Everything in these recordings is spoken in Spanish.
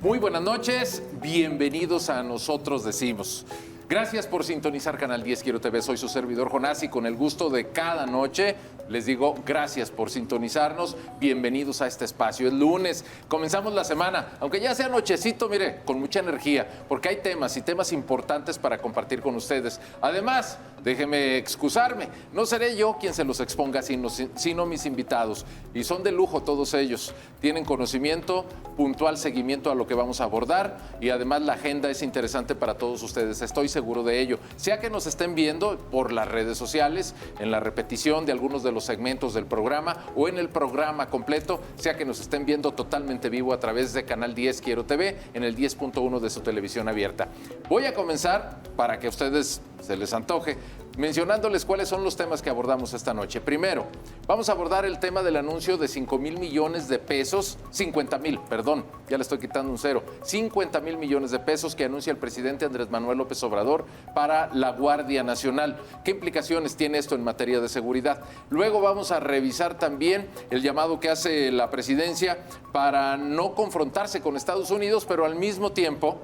Muy buenas noches, bienvenidos a Nosotros Decimos. Gracias por sintonizar Canal 10 Quiero TV. Soy su servidor Jonás y con el gusto de cada noche les digo gracias por sintonizarnos. Bienvenidos a este espacio. Es lunes, comenzamos la semana, aunque ya sea nochecito, mire, con mucha energía, porque hay temas y temas importantes para compartir con ustedes. Además, déjeme excusarme, no seré yo quien se los exponga, sino mis invitados. Y son de lujo todos ellos. Tienen conocimiento, puntual seguimiento a lo que vamos a abordar y además la agenda es interesante para todos ustedes. Estoy seguro de ello. Sea que nos estén viendo por las redes sociales, en la repetición de algunos de los segmentos del programa o en el programa completo, sea que nos estén viendo totalmente vivo a través de Canal 10 Quiero TV en el 10.1 de su televisión abierta. Voy a comenzar, para que a ustedes se les antoje, mencionándoles cuáles son los temas que abordamos esta noche. Primero, vamos a abordar el tema del anuncio de 50 mil millones de pesos que anuncia el presidente Andrés Manuel López Obrador para la Guardia Nacional. ¿Qué implicaciones tiene esto en materia de seguridad? Luego vamos a revisar también el llamado que hace la presidencia para no confrontarse con Estados Unidos, pero al mismo tiempo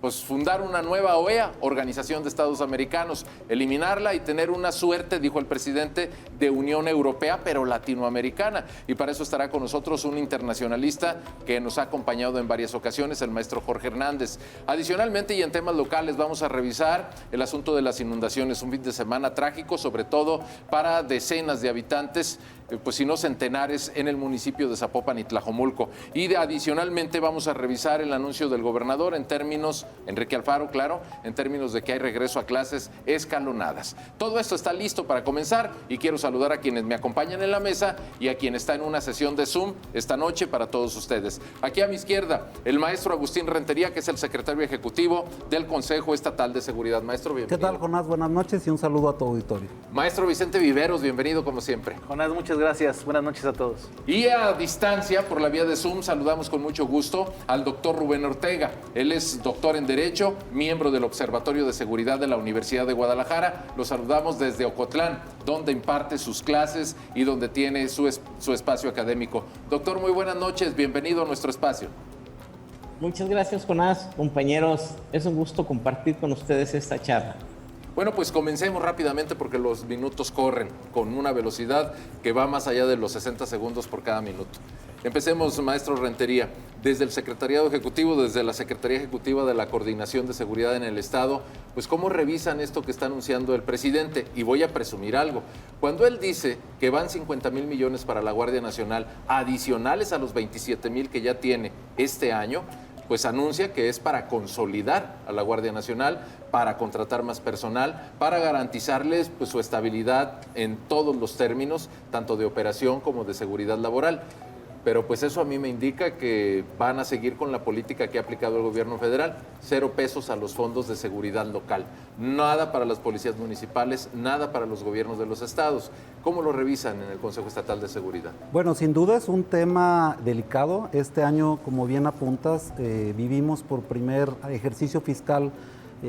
pues fundar una nueva OEA, Organización de Estados Americanos, eliminarla y tener una suerte, dijo el presidente, de Unión Europea, pero latinoamericana. Y para eso estará con nosotros un internacionalista que nos ha acompañado en varias ocasiones, el maestro Jorge Hernández. Adicionalmente, y en temas locales, vamos a revisar el asunto de las inundaciones, un fin de semana trágico, sobre todo para decenas de habitantes, pues si no centenares, en el municipio de Zapopan y Tlajomulco. Y adicionalmente vamos a revisar el anuncio del gobernador en términos, Enrique Alfaro, claro, en términos de que hay regreso a clases escalonadas. Todo esto está listo para comenzar y quiero saludar a quienes me acompañan en la mesa y a quien está en una sesión de Zoom esta noche para todos ustedes. Aquí a mi izquierda, el maestro Agustín Rentería, que es el secretario ejecutivo del Consejo Estatal de Seguridad. Maestro, bienvenido. ¿Qué tal, Jonás? Buenas noches y un saludo a tu auditorio. Maestro Vicente Viveros, bienvenido como siempre. Jonás, muchas gracias. Buenas noches a todos. Y a distancia, por la vía de Zoom, saludamos con mucho gusto al doctor Rubén Ortega. Él es doctor en Derecho, miembro del Observatorio de Seguridad de la Universidad de Guadalajara. Lo saludamos desde Ocotlán, donde imparte sus clases y donde tiene su espacio académico. Doctor, muy buenas noches. Bienvenido a nuestro espacio. Muchas gracias, Jonás. Compañeros, es un gusto compartir con ustedes esta charla. Bueno, pues comencemos rápidamente porque los minutos corren con una velocidad que va más allá de los 60 segundos por cada minuto. Empecemos, maestro Rentería, desde el Secretariado Ejecutivo, desde la Secretaría Ejecutiva de la Coordinación de Seguridad en el Estado, pues ¿cómo revisan esto que está anunciando el presidente? Y voy a presumir algo. Cuando él dice que van 50 mil millones para la Guardia Nacional, adicionales a los 27 mil que ya tiene este año, pues anuncia que es para consolidar a la Guardia Nacional, para contratar más personal, para garantizarles pues, su estabilidad en todos los términos, tanto de operación como de seguridad laboral. Pero pues eso a mí me indica que van a seguir con la política que ha aplicado el gobierno federal, 0 pesos a los fondos de seguridad local, nada para las policías municipales, nada para los gobiernos de los estados. ¿Cómo lo revisan en el Consejo Estatal de Seguridad? Bueno, sin duda es un tema delicado. Este año, como bien apuntas, vivimos por primer ejercicio fiscal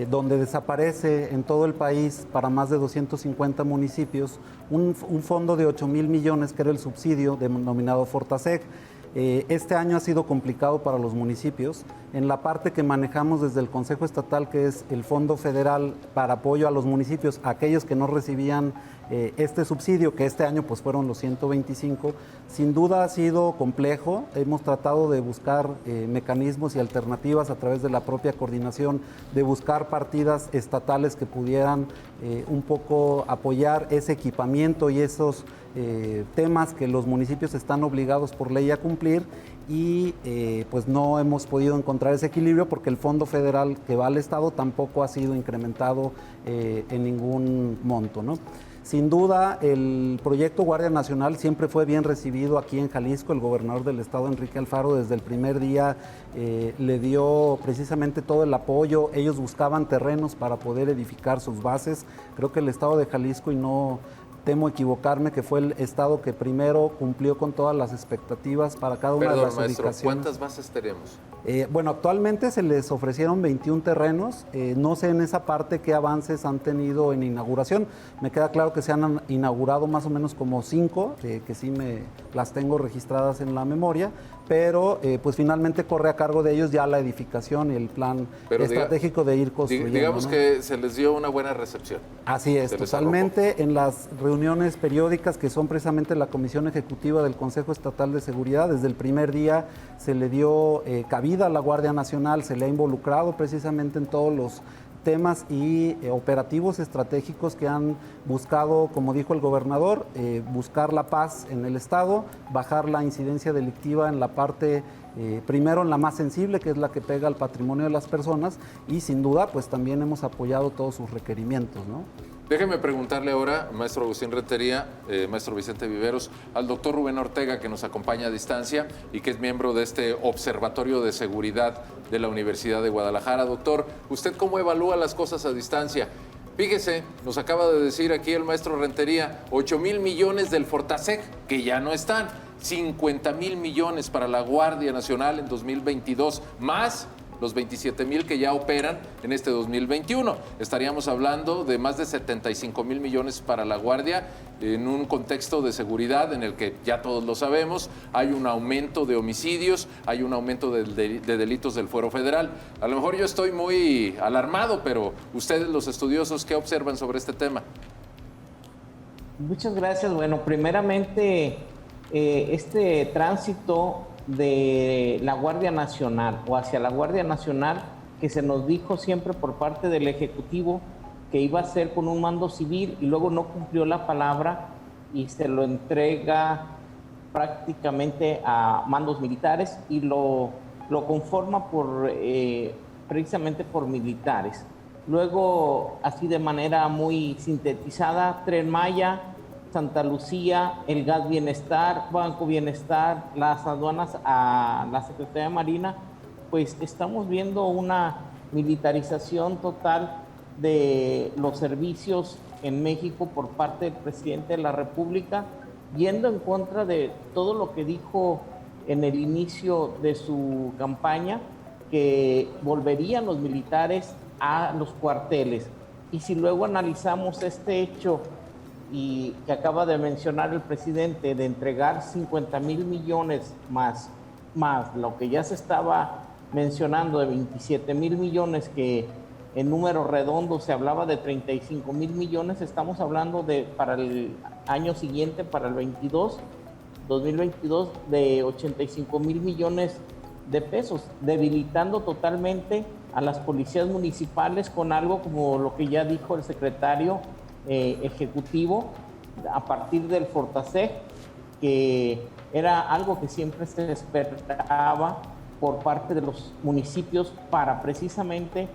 donde desaparece en todo el país para más de 250 municipios un fondo de 8,000 millones que era el subsidio denominado Fortaseg. Este año ha sido complicado para los municipios. En la parte que manejamos desde el Consejo Estatal, que es el Fondo Federal para apoyo a los municipios, aquellos que no recibían este subsidio, que este año pues fueron los 125, sin duda ha sido complejo. Hemos tratado de buscar mecanismos y alternativas a través de la propia coordinación, de buscar partidas estatales que pudieran un poco apoyar ese equipamiento y esos temas que los municipios están obligados por ley a cumplir y pues no hemos podido encontrar ese equilibrio porque el fondo federal que va al Estado tampoco ha sido incrementado en ningún monto, ¿no? Sin duda, el proyecto Guardia Nacional siempre fue bien recibido aquí en Jalisco. El gobernador del estado, Enrique Alfaro, desde el primer día le dio precisamente todo el apoyo. Ellos buscaban terrenos para poder edificar sus bases. Creo que el estado de Jalisco, y no temo equivocarme, que fue el estado que primero cumplió con todas las expectativas para cada una de las maestro, ubicaciones. ¿cuántas bases tenemos? Bueno, actualmente se les ofrecieron 21 terrenos. No sé en esa parte qué avances han tenido en inauguración. Me queda claro que se han inaugurado más o menos como 5, que sí las tengo registradas en la memoria, pero pues finalmente corre a cargo de ellos ya la edificación y el plan estratégico de ir construyendo. Digamos, ¿no? que se les dio una buena recepción. Así es, totalmente. En las reuniones periódicas que son precisamente la Comisión Ejecutiva del Consejo Estatal de Seguridad, desde el primer día se le dio cabida a la Guardia Nacional, se le ha involucrado precisamente en todos los temas y operativos estratégicos que han buscado, como dijo el gobernador, buscar la paz en el Estado, bajar la incidencia delictiva en la parte, primero en la más sensible, que es la que pega al patrimonio de las personas, y sin duda pues también hemos apoyado todos sus requerimientos, ¿no? Déjeme preguntarle ahora, maestro Agustín Rentería, maestro Vicente Viveros, al doctor Rubén Ortega, que nos acompaña a distancia y que es miembro de este Observatorio de Seguridad de la Universidad de Guadalajara. Doctor, ¿usted cómo evalúa las cosas a distancia? Fíjese, nos acaba de decir aquí el maestro Rentería, 8,000 millones del Fortasec, que ya no están, 50,000 millones para la Guardia Nacional en 2022, más los 27,000 que ya operan en este 2021. Estaríamos hablando de más de 75,000 millones para la Guardia en un contexto de seguridad en el que, ya todos lo sabemos, hay un aumento de homicidios, hay un aumento de delitos del fuero federal. A lo mejor yo estoy muy alarmado, pero ustedes, los estudiosos, ¿qué observan sobre este tema? Muchas gracias. Bueno, primeramente, este tránsito de la Guardia Nacional o hacia la Guardia Nacional, que se nos dijo siempre por parte del Ejecutivo que iba a ser con un mando civil y luego no cumplió la palabra y se lo entrega prácticamente a mandos militares y lo conforma precisamente por militares. Luego, así de manera muy sintetizada, Tren Maya, Santa Lucía, el Gas Bienestar, Banco Bienestar, las aduanas a la Secretaría de Marina, pues estamos viendo una militarización total de los servicios en México por parte del presidente de la República, yendo en contra de todo lo que dijo en el inicio de su campaña, que volverían los militares a los cuarteles. Y si luego analizamos este hecho y que acaba de mencionar el presidente, de entregar 50,000 millones más lo que ya se estaba mencionando de 27,000 millones, que en números redondos se hablaba de 35,000 millones, estamos hablando de, para el año siguiente, para el 2022, de 85,000 millones de pesos, debilitando totalmente a las policías municipales con algo como lo que ya dijo el secretario ejecutivo a partir del Fortasec, que era algo que siempre se esperaba por parte de los municipios para precisamente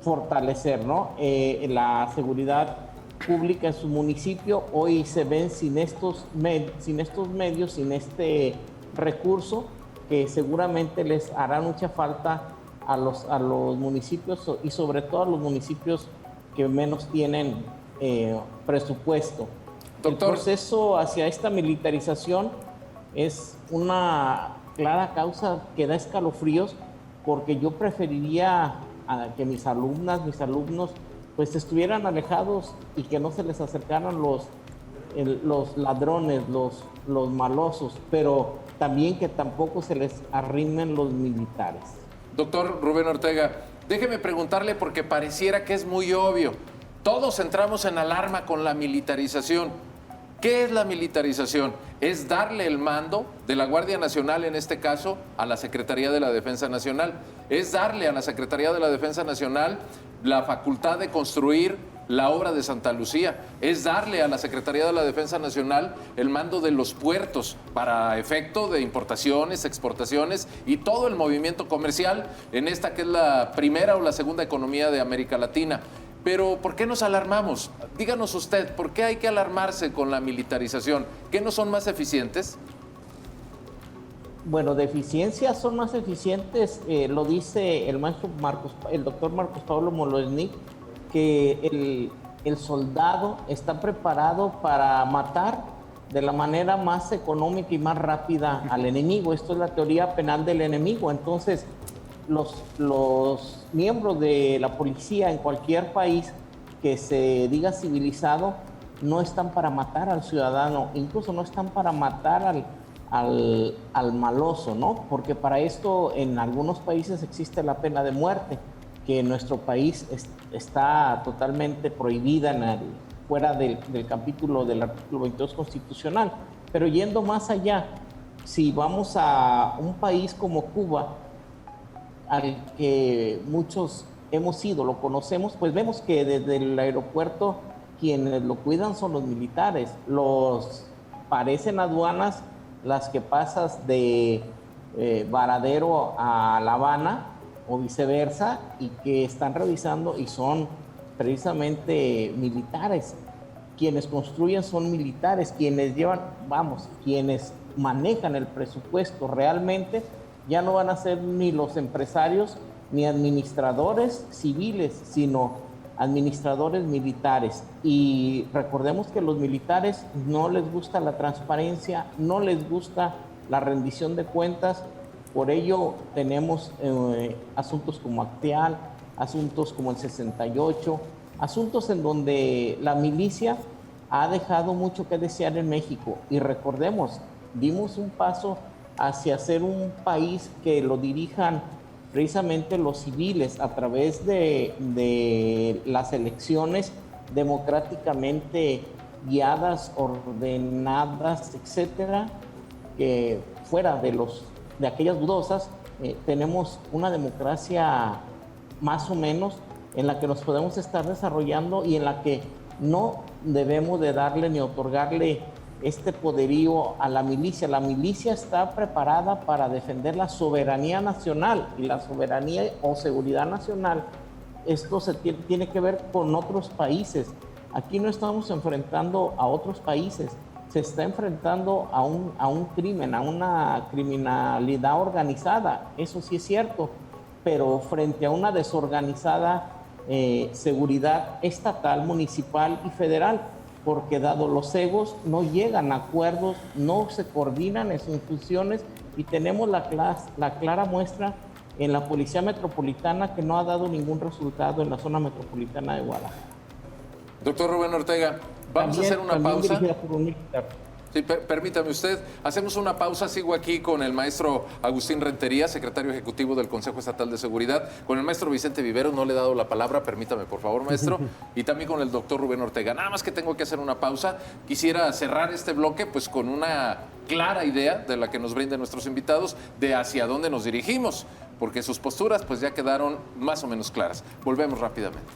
fortalecer, ¿no? La seguridad pública en su municipio. Hoy se ven sin estos medios, sin este recurso, que seguramente les hará mucha falta a los municipios y sobre todo a los municipios que menos tienen presupuesto. Doctor. El proceso hacia esta militarización es una clara causa que da escalofríos, porque yo preferiría que mis alumnos pues estuvieran alejados y que no se les acercaran los ladrones, los malosos, pero también que tampoco se les arrimen los militares. Doctor Rubén Ortega, déjeme preguntarle, porque pareciera que es muy obvio. Todos entramos en alarma con la militarización. ¿Qué es la militarización? Es darle el mando de la Guardia Nacional, en este caso, a la Secretaría de la Defensa Nacional. Es darle a la Secretaría de la Defensa Nacional la facultad de construir la obra de Santa Lucía. Es darle a la Secretaría de la Defensa Nacional el mando de los puertos para efecto de importaciones, exportaciones y todo el movimiento comercial en esta que es la primera o la segunda economía de América Latina. Pero ¿por qué nos alarmamos? Díganos usted, ¿por qué hay que alarmarse con la militarización? ¿Qué no son más eficientes? Bueno, de eficiencia son más eficientes, lo dice el doctor Marcos Pablo Molosnik, que el soldado está preparado para matar de la manera más económica y más rápida al enemigo. Esto es la teoría penal del enemigo. Entonces, los miembros de la policía en cualquier país que se diga civilizado no están para matar al ciudadano, incluso no están para matar al maloso, ¿no? Porque para esto en algunos países existe la pena de muerte, que en nuestro país está totalmente prohibida fuera del capítulo del artículo 22 constitucional. Pero yendo más allá, si vamos a un país como Cuba, al que muchos hemos ido, lo conocemos, pues vemos que desde el aeropuerto quienes lo cuidan son los militares. Parecen aduanas las que pasas de Varadero a La Habana o viceversa, y que están revisando y son precisamente militares. Quienes construyen son militares, quienes quienes manejan el presupuesto realmente ya no van a ser ni los empresarios ni administradores civiles, sino administradores militares. Y recordemos que a los militares no les gusta la transparencia, no les gusta la rendición de cuentas. Por ello tenemos asuntos como Acteal, asuntos como el 68, asuntos en donde la milicia ha dejado mucho que desear en México. Y recordemos, dimos un paso hacia ser un país que lo dirijan precisamente los civiles a través de las elecciones democráticamente guiadas, ordenadas, etcétera, que fuera de aquellas dudosas, tenemos una democracia más o menos en la que nos podemos estar desarrollando y en la que no debemos de darle ni otorgarle este poderío a la milicia. La milicia está preparada para defender la soberanía nacional, y la soberanía o seguridad nacional, esto tiene que ver con otros países. Aquí no estamos enfrentando a otros países, se está enfrentando a un crimen, a una criminalidad organizada, eso sí es cierto, pero frente a una desorganizada seguridad estatal, municipal y federal, porque dado los egos no llegan a acuerdos, no se coordinan en sus funciones, y tenemos la clara muestra en la Policía Metropolitana, que no ha dado ningún resultado en la zona metropolitana de Guadalajara. Doctor Rubén Ortega, vamos a hacer una pausa. Dirigida por un militar. Sí, permítame usted, hacemos una pausa, sigo aquí con el maestro Agustín Rentería, secretario ejecutivo del Consejo Estatal de Seguridad, con el maestro Vicente Viveros, no le he dado la palabra, permítame por favor, maestro, y también con el doctor Rubén Ortega. Nada más que tengo que hacer una pausa, quisiera cerrar este bloque pues con una clara idea de la que nos brinden nuestros invitados de hacia dónde nos dirigimos, porque sus posturas pues ya quedaron más o menos claras. Volvemos rápidamente.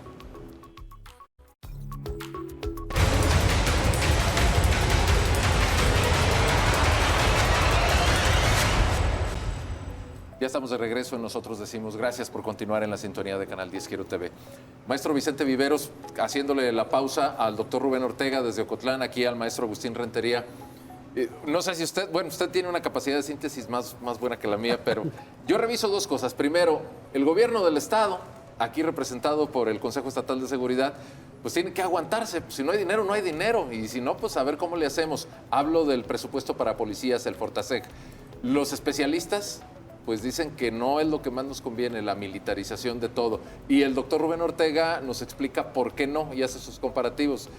Ya estamos de regreso en Nosotros Decimos. Gracias por continuar en la sintonía de Canal 10 Quiero TV. Maestro Vicente Viveros, haciéndole la pausa al doctor Rubén Ortega desde Ocotlán, aquí al maestro Agustín Rentería. No sé si usted tiene una capacidad de síntesis más buena que la mía, pero yo reviso dos cosas. Primero, el gobierno del Estado, aquí representado por el Consejo Estatal de Seguridad, pues tiene que aguantarse. Si no hay dinero, no hay dinero. Y si no, pues a ver cómo le hacemos. Hablo del presupuesto para policías, el Fortasec. Los especialistas pues dicen que no es lo que más nos conviene, la militarización de todo. Y el doctor Rubén Ortega nos explica por qué no y hace sus comparativos.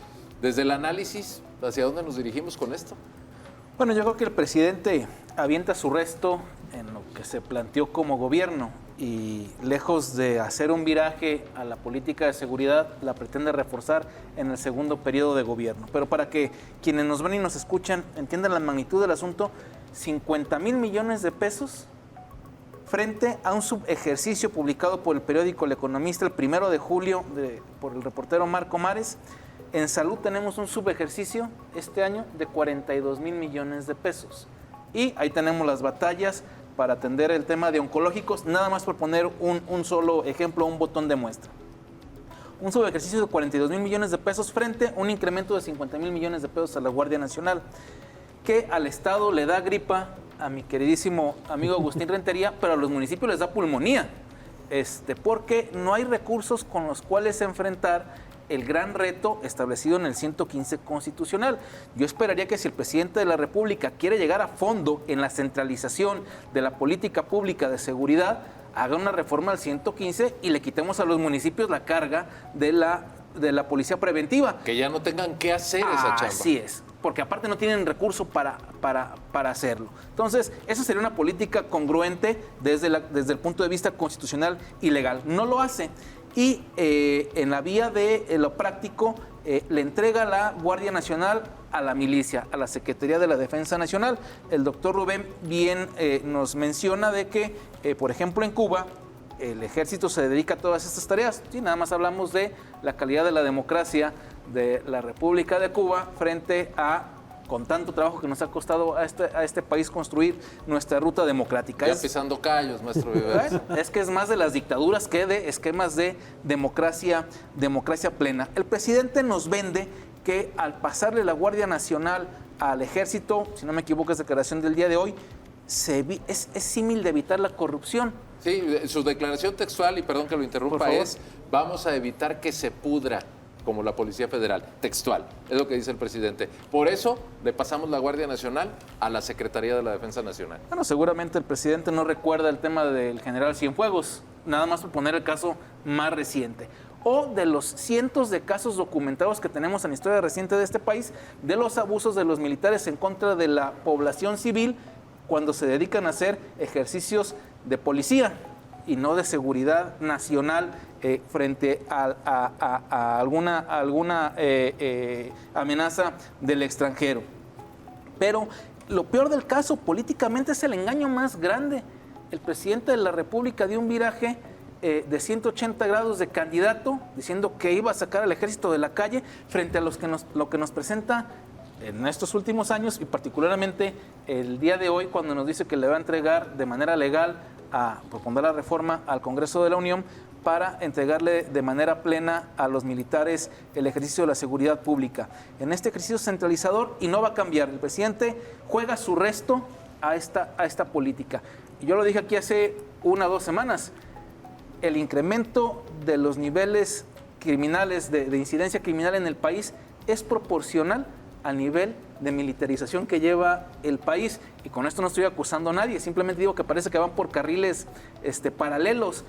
Desde el análisis, ¿hacia dónde nos dirigimos con esto? Bueno, yo creo que el presidente avienta su resto en lo que se planteó como gobierno y lejos de hacer un viraje a la política de seguridad, la pretende reforzar en el segundo periodo de gobierno. Pero para que quienes nos ven y nos escuchan entiendan la magnitud del asunto, 50,000 millones de pesos frente a un subejercicio publicado por el periódico El Economista el 1 de julio por el reportero Marco Mares. En salud tenemos un subejercicio este año de 42,000 millones de pesos. Y ahí tenemos las batallas para atender el tema de oncológicos, nada más por poner un solo ejemplo, un botón de muestra. Un subejercicio de 42,000 millones de pesos frente a un incremento de 50,000 millones de pesos a la Guardia Nacional, que al Estado le da gripa, a mi queridísimo amigo Agustín Rentería, pero a los municipios les da pulmonía, porque no hay recursos con los cuales enfrentar el gran reto establecido en el 115 constitucional. Yo esperaría que si el presidente de la República quiere llegar a fondo en la centralización de la política pública de seguridad, haga una reforma al 115 y le quitemos a los municipios la carga de la policía preventiva. Que ya no tengan que hacer esa chamba. Así es, porque aparte no tienen recursos para hacerlo. Entonces, esa sería una política congruente desde el punto de vista constitucional y legal. No lo hace. Y en la vía de lo práctico, le entrega la Guardia Nacional a la milicia, a la Secretaría de la Defensa Nacional. El doctor Rubén bien nos menciona de que, por ejemplo, en Cuba, el ejército se dedica a todas estas tareas. Sí, nada más hablamos de la calidad de la democracia de la República de Cuba frente a, con tanto trabajo que nos ha costado a este país construir nuestra ruta democrática. Ya pisando callos, maestro Vives. Es que es más de las dictaduras que de esquemas de democracia plena. El presidente nos vende que al pasarle la Guardia Nacional al ejército, si no me equivoco es declaración del día de hoy, es símil de evitar la corrupción. Sí, su declaración textual, y perdón que lo interrumpa, es: vamos a evitar que se pudra como la Policía Federal. Textual, es lo que dice el presidente. Por eso le pasamos la Guardia Nacional a la Secretaría de la Defensa Nacional. Bueno, seguramente el presidente no recuerda el tema del general Cienfuegos, nada más por poner el caso más reciente. O de los cientos de casos documentados que tenemos en la historia reciente de este país, de los abusos de los militares en contra de la población civil cuando se dedican a hacer ejercicios de policía y no de seguridad nacional frente a alguna amenaza del extranjero. Pero lo peor del caso políticamente es el engaño más grande. El presidente de la República dio un viraje de 180 grados de candidato, diciendo que iba a sacar al ejército de la calle frente a lo que nos presenta en estos últimos años, y particularmente el día de hoy, cuando nos dice que le va a entregar de manera legal a proponer la reforma al Congreso de la Unión para entregarle de manera plena a los militares el ejercicio de la seguridad pública. En este ejercicio centralizador, y no va a cambiar, el presidente juega su resto a esta política. Y yo lo dije aquí hace 1 o 2 semanas, el incremento de los niveles criminales, de incidencia criminal en el país, es proporcional al nivel de militarización que lleva el país. Y con esto no estoy acusando a nadie, simplemente digo que parece que van por carriles paralelos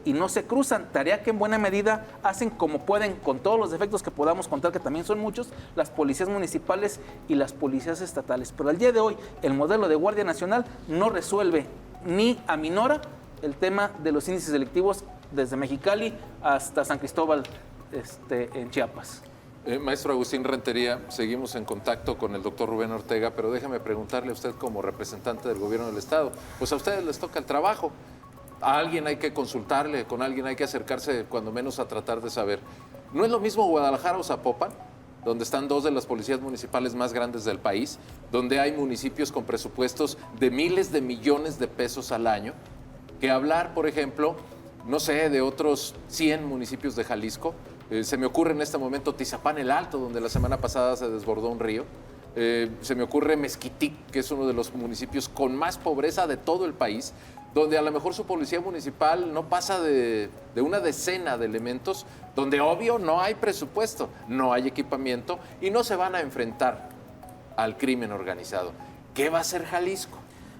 y no se cruzan, tarea que en buena medida hacen como pueden, con todos los defectos que podamos contar, que también son muchos, las policías municipales y las policías estatales. Pero al día de hoy, el modelo de Guardia Nacional no resuelve ni aminora el tema de los índices delictivos desde Mexicali hasta San Cristóbal en Chiapas. Maestro Agustín Rentería, seguimos en contacto con el doctor Rubén Ortega, pero déjeme preguntarle a usted como representante del gobierno del Estado, pues a ustedes les toca el trabajo, a alguien hay que consultarle, con alguien hay que acercarse cuando menos a tratar de saber. ¿No es lo mismo Guadalajara o Zapopan, donde están 2 de las policías municipales más grandes del país, donde hay municipios con presupuestos de miles de millones de pesos al año, que hablar, por ejemplo, no sé, de otros 100 municipios de Jalisco? Se me ocurre en este momento Tizapán el Alto, donde la semana pasada se desbordó un río. Se me ocurre Mezquitic, que es uno de los municipios con más pobreza de todo el país, donde a lo mejor su policía municipal no pasa de una decena de elementos, donde obvio no hay presupuesto, no hay equipamiento y no se van a enfrentar al crimen organizado. ¿Qué va a hacer Jalisco?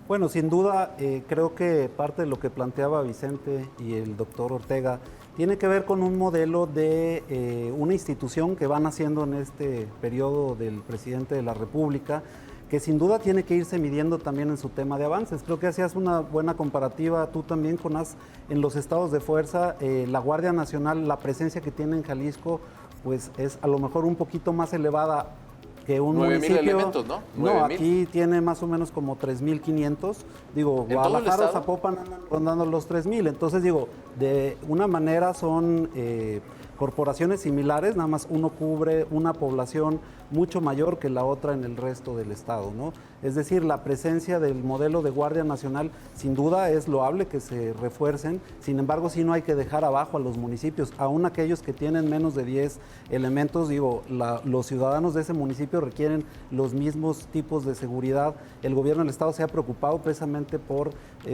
Bueno, sin duda, creo que parte de lo que planteaba Vicente y el doctor Ortega tiene que ver con un modelo de una institución que van haciendo en este periodo del presidente de la República, que sin duda tiene que irse midiendo también en su tema de avances. Creo que hacías una buena comparativa tú también, Jonás, en los estados de fuerza. La Guardia Nacional, la presencia que tiene en Jalisco, pues es a lo mejor un poquito más elevada que un 9,000 elementos, ¿no? No, aquí tiene más o menos como 3,500. Digo, Guadalajara o Zapopan andan rondando los 3,000. Entonces, digo, de una manera son corporaciones similares, nada más uno cubre una población mucho mayor que la otra en el resto del estado, ¿no? Es decir, la presencia del modelo de Guardia Nacional sin duda es loable que se refuercen, sin embargo sí no hay que dejar abajo a los municipios, aún aquellos que tienen menos de 10 elementos, digo, los ciudadanos de ese municipio requieren los mismos tipos de seguridad. El gobierno del estado se ha preocupado precisamente por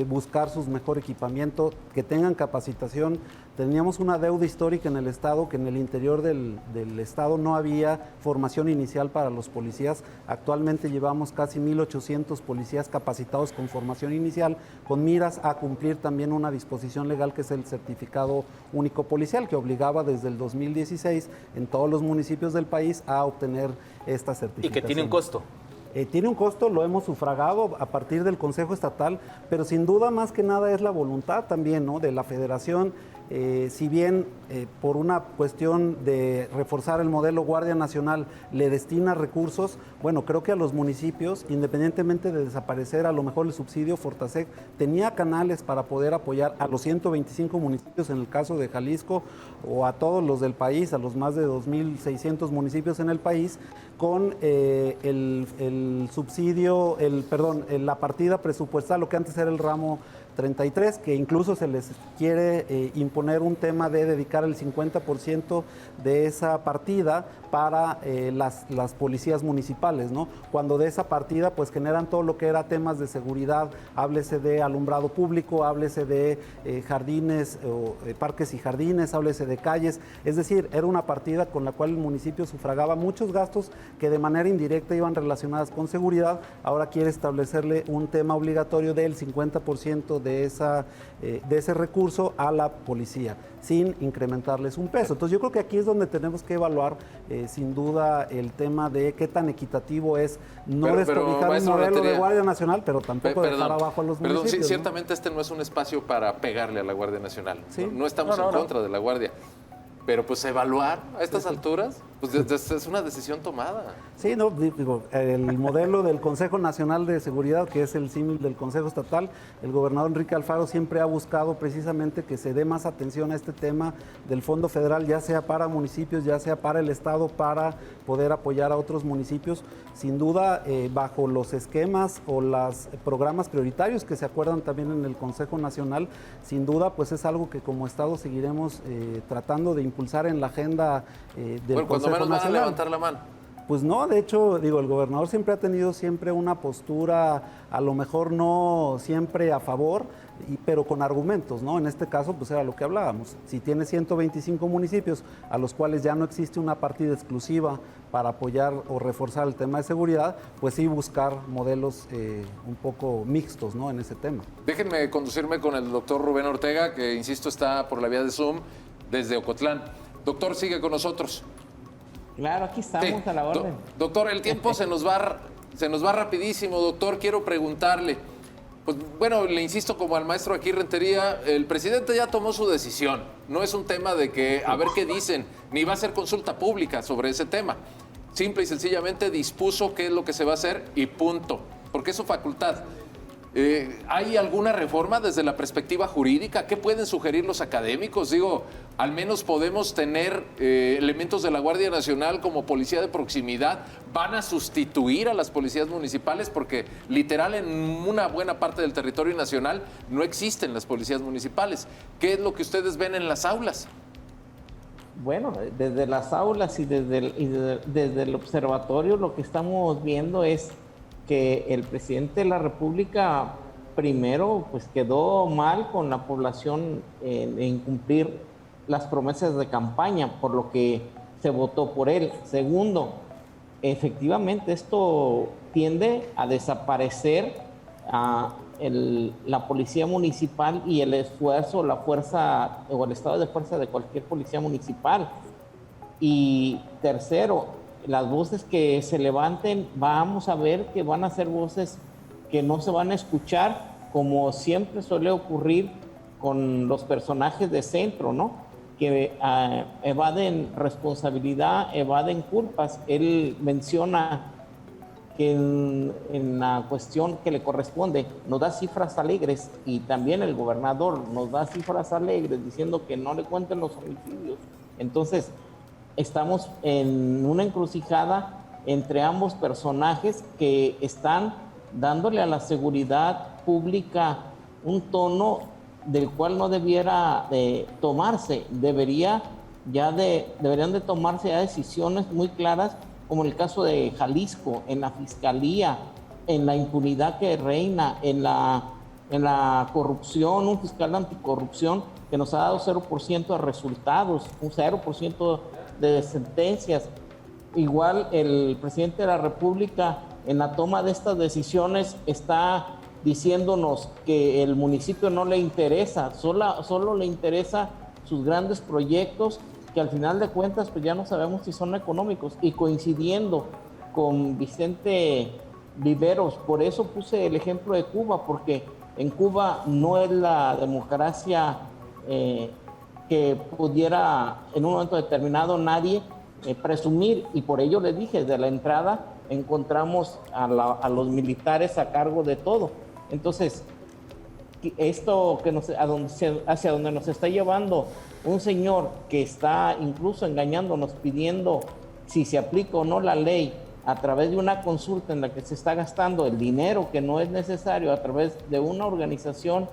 buscar su mejor equipamiento, que tengan capacitación Teníamos una deuda histórica en el Estado, que en el interior del Estado no había formación inicial para los policías. Actualmente llevamos casi 1,800 policías capacitados con formación inicial, con miras a cumplir también una disposición legal que es el certificado único policial, que obligaba desde el 2016 en todos los municipios del país a obtener esta certificación. Y que tiene un costo. Tiene un costo, lo hemos sufragado a partir del Consejo Estatal, pero sin duda más que nada es la voluntad también, ¿no?, de la Federación. Si bien por una cuestión de reforzar el modelo Guardia Nacional le destina recursos, bueno, creo que a los municipios, independientemente de desaparecer a lo mejor el subsidio, Fortasec tenía canales para poder apoyar a los 125 municipios en el caso de Jalisco, o a todos los del país, a los más de 2,600 municipios en el país, con el subsidio, la partida presupuestal, lo que antes era el ramo 33, que incluso se les quiere imponer un tema de dedicar el 50% de esa partida para las policías municipales, ¿no? Cuando de esa partida pues generan todo lo que era temas de seguridad, háblese de alumbrado público, háblese de jardines, o parques y jardines, háblese de calles, es decir, era una partida con la cual el municipio sufragaba muchos gastos que de manera indirecta iban relacionadas con seguridad. Ahora quiere establecerle un tema obligatorio del 50% de ese recurso a la policía, sin incrementarles un peso. Entonces yo creo que aquí es donde tenemos que evaluar sin duda el tema de qué tan equitativo es descobijar un modelo de Guardia Nacional, pero tampoco dejar abajo a los municipios. Sí, ciertamente este no es un espacio para pegarle a la Guardia Nacional. ¿Sí? No estamos en contra de la Guardia. Pero pues evaluar a estas alturas, pues es una decisión tomada. Sí, no, digo, el modelo del Consejo Nacional de Seguridad, que es el símil del Consejo Estatal, el gobernador Enrique Alfaro siempre ha buscado precisamente que se dé más atención a este tema del Fondo Federal, ya sea para municipios, ya sea para el Estado, para poder apoyar a otros municipios, sin duda bajo los esquemas o los programas prioritarios que se acuerdan también en el Consejo Nacional, sin duda pues es algo que como Estado seguiremos tratando de impulsar en la agenda del Consejo Nacional. Cuando menos van a levantar la mano. Pues no, de hecho, digo, el gobernador siempre ha tenido una postura, a lo mejor no siempre a favor, pero con argumentos, ¿no? En este caso, pues era lo que hablábamos. Si tiene 125 municipios a los cuales ya no existe una partida exclusiva para apoyar o reforzar el tema de seguridad, pues sí buscar modelos un poco mixtos, ¿no?, en ese tema. Déjenme conducirme con el doctor Rubén Ortega, que, insisto, está por la vía de Zoom desde Ocotlán. Doctor, sigue con nosotros. Claro, aquí estamos a la orden. Doctor, el tiempo se nos va rapidísimo, doctor. Quiero preguntarle, pues bueno, le insisto como al maestro aquí Rentería, el presidente ya tomó su decisión. No es un tema de que a ver qué dicen, ni va a hacer consulta pública sobre ese tema. Simple y sencillamente dispuso qué es lo que se va a hacer y punto, porque es su facultad. ¿Hay alguna reforma desde la perspectiva jurídica? ¿Qué pueden sugerir los académicos? Digo, al menos podemos tener elementos de la Guardia Nacional como policía de proximidad. ¿Van a sustituir a las policías municipales? Porque literal en una buena parte del territorio nacional no existen las policías municipales. ¿Qué es lo que ustedes ven en las aulas? Bueno, desde las aulas y desde el observatorio lo que estamos viendo es que el presidente de la República primero pues quedó mal con la población en cumplir las promesas de campaña, por lo que se votó por él. Segundo, efectivamente esto tiende a desaparecer la policía municipal y el esfuerzo, la fuerza o el estado de fuerza de cualquier policía municipal. Y tercero, las voces que se levanten, vamos a ver que van a ser voces que no se van a escuchar, como siempre suele ocurrir con los personajes de centro, ¿no? Que evaden responsabilidad, evaden culpas. Él menciona que en la cuestión que le corresponde nos da cifras alegres, y también el gobernador nos da cifras alegres diciendo que no le cuenten los homicidios. Entonces, estamos en una encrucijada entre ambos personajes que están dándole a la seguridad pública un tono del cual no debiera de tomarse. Deberían de tomarse ya decisiones muy claras, como el caso de Jalisco, en la fiscalía, en la impunidad que reina, en la en la corrupción, un fiscal anticorrupción que nos ha dado 0% de resultados, un 0% de sentencias. Igual el presidente de la República en la toma de estas decisiones está diciéndonos que el municipio no le interesa, solo le interesa sus grandes proyectos, que al final de cuentas pues ya no sabemos si son económicos. Y coincidiendo con Vicente Viveros, por eso puse el ejemplo de Cuba, porque en Cuba no es la democracia que pudiera en un momento determinado nadie presumir, y por ello le dije, desde la entrada encontramos a los militares a cargo de todo. Entonces, esto que hacia donde nos está llevando un señor que está incluso engañándonos, pidiendo si se aplica o no la ley a través de una consulta en la que se está gastando el dinero que no es necesario, a través de una organización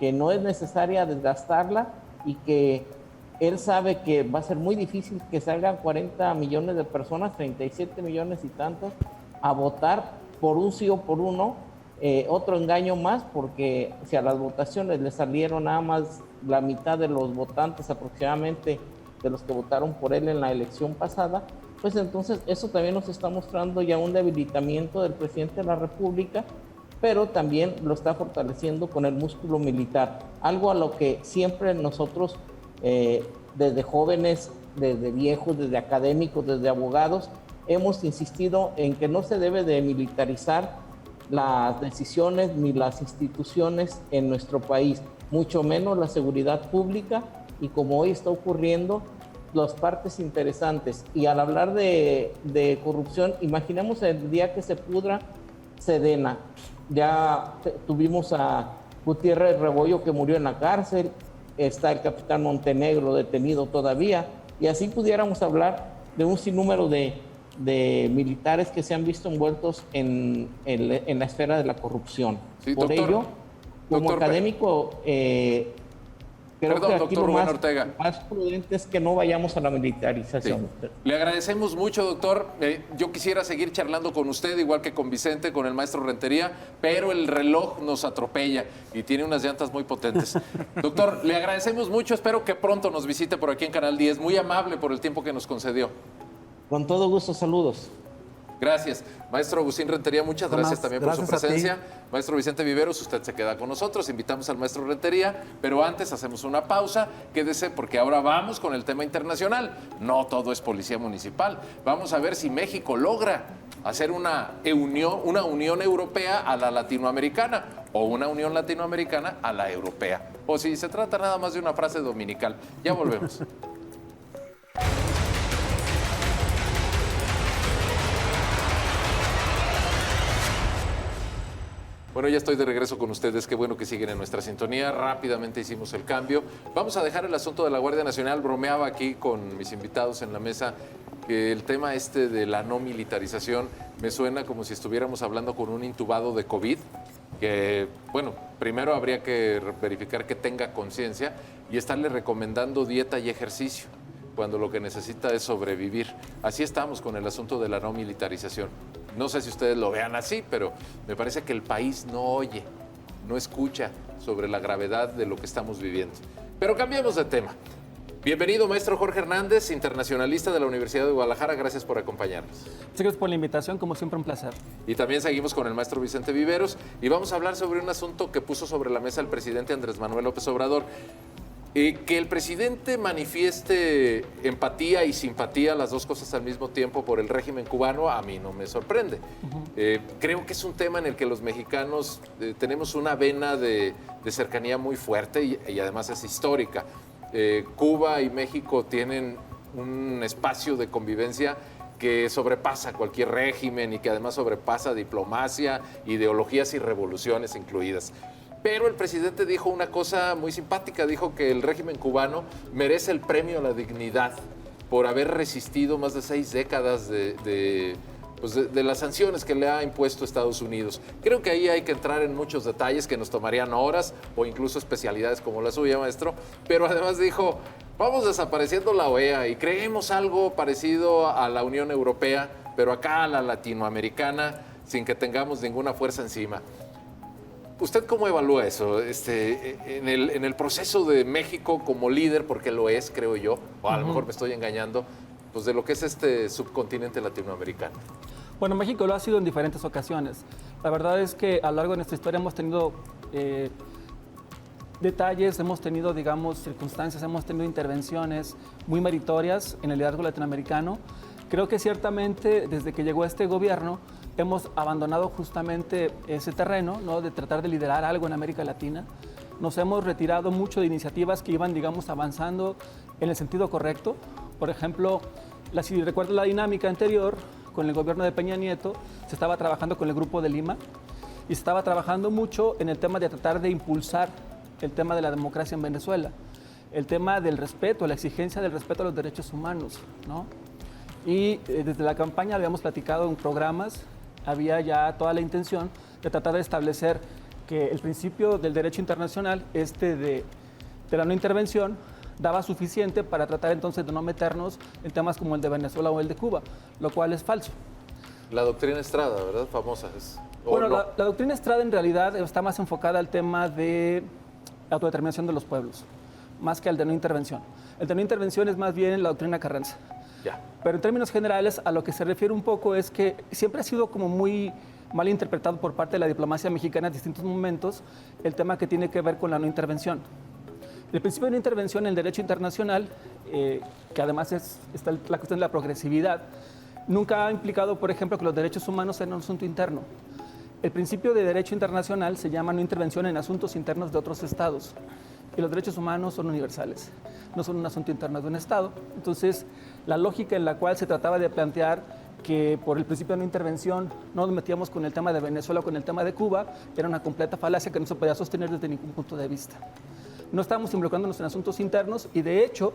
que no es necesaria desgastarla, y que él sabe que va a ser muy difícil que salgan 40 millones de personas, 37 millones y tantos, a votar por un sí o por un no. Otro engaño más, porque si a las votaciones le salieron nada más la mitad de los votantes aproximadamente de los que votaron por él en la elección pasada, pues entonces eso también nos está mostrando ya un debilitamiento del presidente de la República, pero también lo está fortaleciendo con el músculo militar, algo a lo que siempre nosotros, desde jóvenes, desde viejos, desde académicos, desde abogados, hemos insistido en que no se debe de militarizar las decisiones ni las instituciones en nuestro país, mucho menos la seguridad pública, y como hoy está ocurriendo, las partes interesantes. Y al hablar de corrupción, imaginemos el día que se pudra Sedena. Ya tuvimos a Gutiérrez Rebollo, que murió en la cárcel, está el capitán Montenegro detenido todavía, y así pudiéramos hablar de un sinnúmero de militares que se han visto envueltos en la esfera de la corrupción. Sí, por doctor, ello, como académico, creo que aquí lo más prudente es que no vayamos a la militarización. Sí. Le agradecemos mucho, doctor. Yo quisiera seguir charlando con usted, igual que con Vicente, con el maestro Rentería, pero el reloj nos atropella y tiene unas llantas muy potentes. Doctor, le agradecemos mucho. Espero que pronto nos visite por aquí en Canal 10. Muy amable por el tiempo que nos concedió. Con todo gusto, saludos. Gracias. Maestro Agustín Rentería, muchas gracias también por su presencia. Maestro Vicente Viveros, usted se queda con nosotros. Invitamos al maestro Rentería, pero antes hacemos una pausa. Quédese porque ahora vamos con el tema internacional. No todo es policía municipal. Vamos a ver si México logra hacer una unión europea a la latinoamericana, o una unión latinoamericana a la europea. O si se trata nada más de una frase dominical. Ya volvemos. Bueno, ya estoy de regreso con ustedes. Qué bueno que siguen en nuestra sintonía. Rápidamente hicimos el cambio. Vamos a dejar el asunto de la Guardia Nacional. Bromeaba aquí con mis invitados en la mesa que el tema de la no militarización me suena como si estuviéramos hablando con un intubado de COVID, que, bueno, primero habría que verificar que tenga conciencia y estarle recomendando dieta y ejercicio, cuando lo que necesita es sobrevivir. Así estamos con el asunto de la no militarización. No sé si ustedes lo vean así, pero me parece que el país no oye, no escucha sobre la gravedad de lo que estamos viviendo. Pero cambiemos de tema. Bienvenido, maestro Jorge Hernández, internacionalista de la Universidad de Guadalajara. Gracias por acompañarnos. Gracias por la invitación, como siempre un placer. Y también seguimos con el maestro Vicente Viveros y vamos a hablar sobre un asunto que puso sobre la mesa el presidente Andrés Manuel López Obrador. Que el presidente manifieste empatía y simpatía, las dos cosas al mismo tiempo, por el régimen cubano, a mí no me sorprende. Creo que es un tema en el que los mexicanos tenemos una vena de cercanía muy fuerte y además es histórica. Cuba y México tienen un espacio de convivencia que sobrepasa cualquier régimen y que además sobrepasa diplomacia, ideologías y revoluciones incluidas. Pero el presidente dijo una cosa muy simpática, dijo que el régimen cubano merece el premio a la dignidad por haber resistido más de 6 décadas de las sanciones que le ha impuesto Estados Unidos. Creo que ahí hay que entrar en muchos detalles que nos tomarían horas o incluso especialidades como la suya, maestro. Pero además dijo, vamos desapareciendo la OEA y creemos algo parecido a la Unión Europea, pero acá a la latinoamericana, sin que tengamos ninguna fuerza encima. ¿Usted cómo evalúa eso? En el proceso de México como líder, porque lo es, creo yo, o a lo mejor me estoy engañando, pues de lo que es este subcontinente latinoamericano. Bueno, México lo ha sido en diferentes ocasiones. La verdad es que a lo largo de nuestra historia hemos tenido detalles, hemos tenido, digamos, circunstancias, hemos tenido intervenciones muy meritorias en el liderazgo latinoamericano. Creo que ciertamente desde que llegó este gobierno hemos abandonado justamente ese terreno, ¿no?, de tratar de liderar algo en América Latina. Nos hemos retirado mucho de iniciativas que iban, digamos, avanzando en el sentido correcto. Por ejemplo, si recuerdo la dinámica anterior, con el gobierno de Peña Nieto, se estaba trabajando con el Grupo de Lima y se estaba trabajando mucho en el tema de tratar de impulsar el tema de la democracia en Venezuela, el tema del respeto, la exigencia del respeto a los derechos humanos, ¿no? Y desde la campaña habíamos platicado en programas, había ya toda la intención de tratar de establecer que el principio del derecho internacional, de la no intervención, daba suficiente para tratar entonces de no meternos en temas como el de Venezuela o el de Cuba, lo cual es falso. La doctrina Estrada, ¿verdad? Famosa. Bueno, la doctrina Estrada en realidad está más enfocada al tema de autodeterminación de los pueblos, más que al de no intervención. El de no intervención es más bien la doctrina Carranza. Ya. Pero en términos generales, a lo que se refiere un poco es que siempre ha sido como muy mal interpretado por parte de la diplomacia mexicana en distintos momentos el tema que tiene que ver con la no intervención. El principio de no intervención en el derecho internacional, que además está la cuestión de la progresividad, nunca ha implicado, por ejemplo, que los derechos humanos sean un asunto interno. El principio de derecho internacional se llama no intervención en asuntos internos de otros estados. Y los derechos humanos son universales, no son un asunto interno de un estado. Entonces, la lógica en la cual se trataba de plantear que por el principio de no intervención no nos metíamos con el tema de Venezuela o con el tema de Cuba, era una completa falacia que no se podía sostener desde ningún punto de vista. No estábamos involucrándonos en asuntos internos y, de hecho,